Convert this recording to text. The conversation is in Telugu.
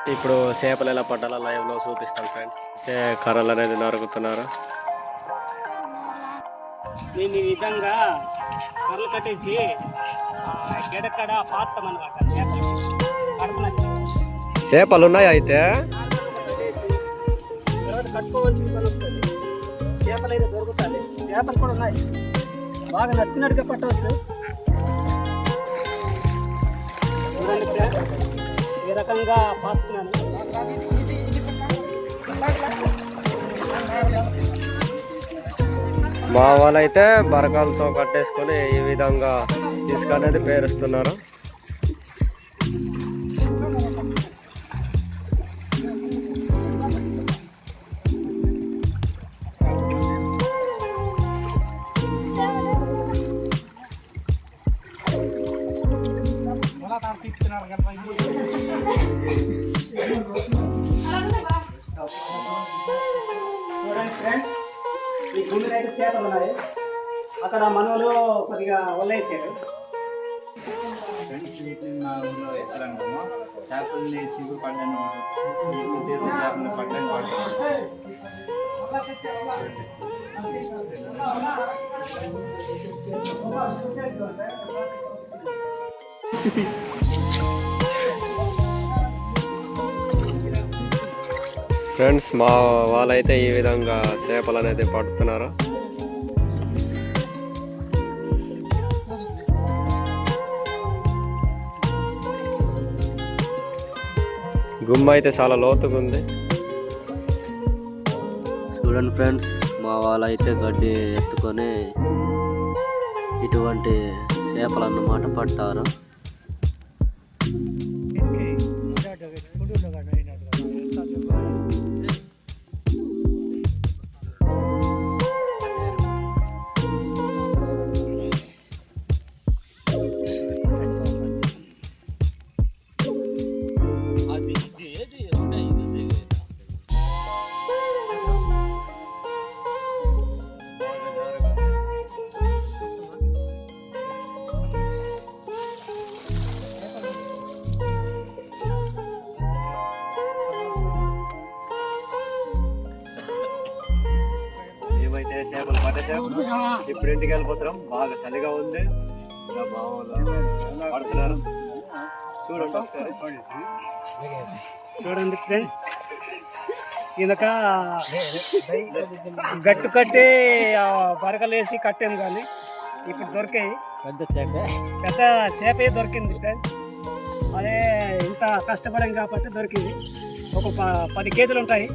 ఇప్పుడు చేపలు ఎలా పట్టాలో లైవ్లో చూపిస్తాం ఫ్రెండ్స్. కర్రలు అనేది నరుకుతున్నారు. నేను ఈ విధంగా కర్రలు కట్టేసి గెడక్కడ పాతాం అనమాట. చేపలు ఉన్నాయి అయితే కట్టుకోవాల్సి వస్తుంది. చేపలు అయితే దొరుకుతాయి, చేపలు కూడా ఉన్నాయి. బాగా నచ్చినట్టుగా పట్టవచ్చు. ఈ రకంగా పాతున్నాను. మా వాళ్ళైతే బరకాలతో కట్టేసుకొని ఈ విధంగా ఇసుక అనేది పేరుస్తున్నారు. చూడండి ఫ్రెండ్స్, ఈ భూమిలో అయితే చేపలు ఉన్నాయి. అక్కడ మనవులు కొద్దిగా వల్లేసారు. ఫ్రెండ్స్, వీటిని మా ఊళ్ళో ఎత్తరంటాము. చేపల్ని సిగ్గు పడ్డాను, చేపలు పడ్డాను పడతాము. ఫ్రెండ్స్, మా వాళ్ళైతే ఈ విధంగా చేపలు అనేది పడుతున్నారు. గుమ్మ అయితే చాలా లోతుగా ఉంది. చూడండి ఫ్రెండ్స్, మా వాళ్ళైతే గడ్డి ఎత్తుకొని ఇటువంటి చేపలు అన్నమాట పట్టారు. మేమైతే చేపలు పట్టేసాం. ఇప్పుడు ఇంటికి వెళ్ళిపోతున్నాం. బాగా చలిగా ఉంది. పడుతున్నారు. చూడండి ఒకసారి. చూడండి ఫ్రెండ్స్, ఇదొక గట్టు కట్టి బరకలేసి కట్టాము, కానీ ఇప్పుడు దొరికాయి. పెద్ద చేపే దొరికింది ఫ్రెండ్స్. అదే ఇంత కష్టపడాం కాబట్టి దొరికింది. ఒక 10 కేజీలు ఉంటాయి.